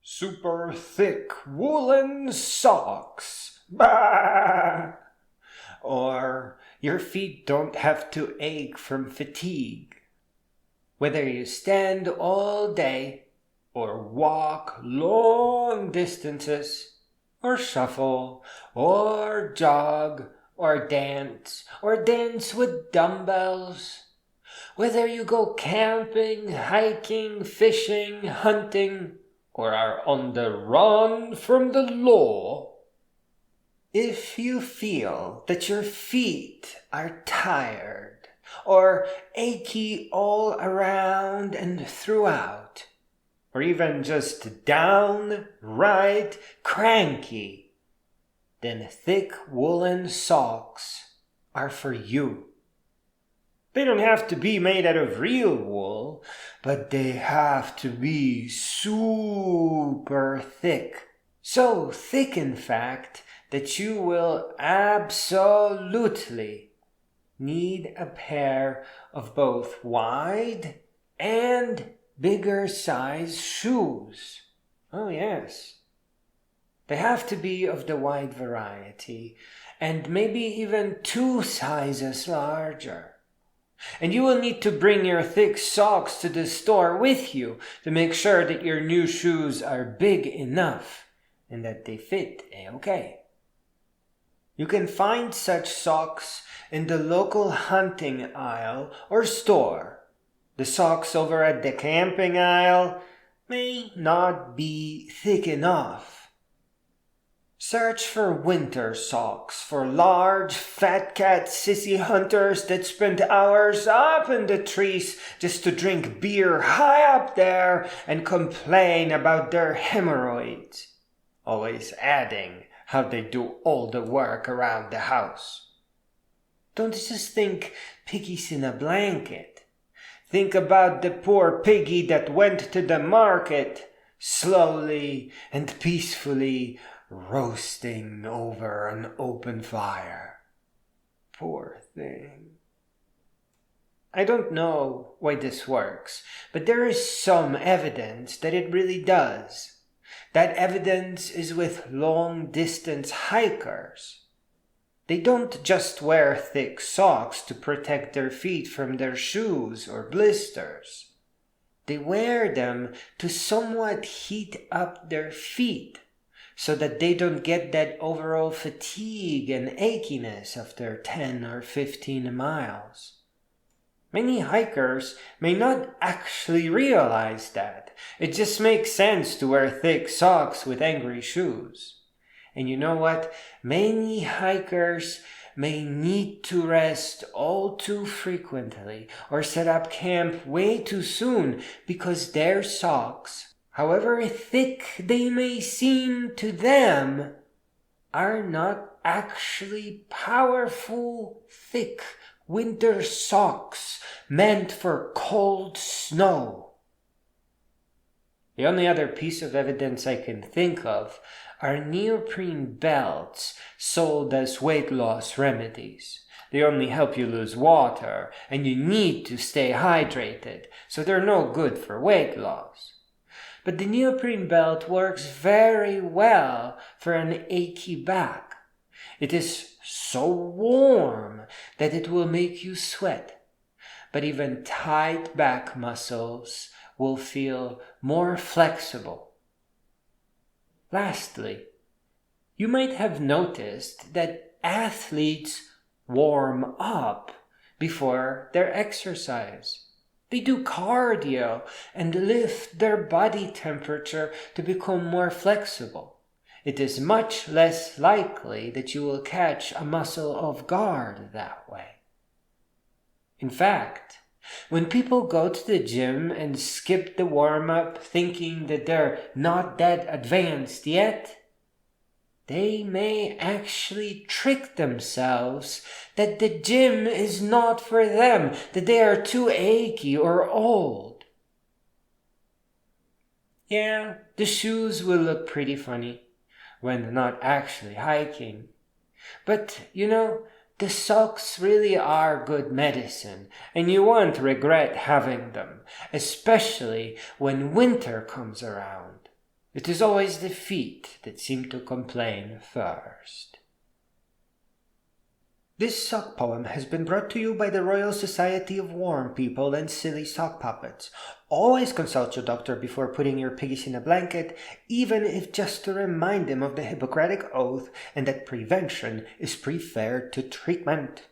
super thick woolen socks. Bah! Or your feet don't have to ache from fatigue. Whether you stand all day, or walk long distances, or shuffle, or jog, or dance with dumbbells. Whether you go camping, hiking, fishing, hunting, or are on the run from the law, if you feel that your feet are tired or achy all around and throughout, or even just downright cranky, then thick woolen socks are for you. They don't have to be made out of real wool, but they have to be super thick. So thick, in fact, that you will absolutely need a pair of both wide and bigger size shoes. Oh yes. They have to be of the wide variety, and maybe even 2 sizes larger. And you will need to bring your thick socks to the store with you to make sure that your new shoes are big enough and that they fit okay. You can find such socks in the local hunting aisle or store. The socks over at the camping aisle may not be thick enough. Search for winter socks for large, fat cat sissy hunters that spend hours up in the trees just to drink beer high up there and complain about their hemorrhoids, always adding how they do all the work around the house. Don't just think piggies in a blanket. Think about the poor piggy that went to the market, slowly and peacefully roasting over an open fire. Poor thing. I don't know why this works, but there is some evidence that it really does. That evidence is with long-distance hikers. They don't just wear thick socks to protect their feet from their shoes or blisters. They wear them to somewhat heat up their feet, so that they don't get that overall fatigue and achiness after 10 or 15 miles. Many hikers may not actually realize that. It just makes sense to wear thick socks with angry shoes. And you know what? Many hikers may need to rest all too frequently or set up camp way too soon because their socks, however thick they may seem to them, are not actually powerful, thick winter socks meant for cold snow. The only other piece of evidence I can think of are neoprene belts sold as weight loss remedies. They only help you lose water, and you need to stay hydrated, so they're no good for weight loss. But the neoprene belt works very well for an achy back. It is so warm that it will make you sweat. But even tight back muscles will feel more flexible. Lastly, you might have noticed that athletes warm up before their exercise. They do cardio and lift their body temperature to become more flexible. It is much less likely that you will catch a muscle off guard that way. In fact, when people go to the gym and skip the warm-up thinking that they're not that advanced yet, they may actually trick themselves that the gym is not for them, that they are too achy or old. Yeah, the shoes will look pretty funny when not actually hiking. But, the socks really are good medicine, and you won't regret having them, especially when winter comes around. It is always the feet that seem to complain first. This sock poem has been brought to you by the Royal Society of Warm People and Silly Sock Puppets. Always consult your doctor before putting your piggies in a blanket, even if just to remind them of the Hippocratic Oath and that prevention is preferred to treatment.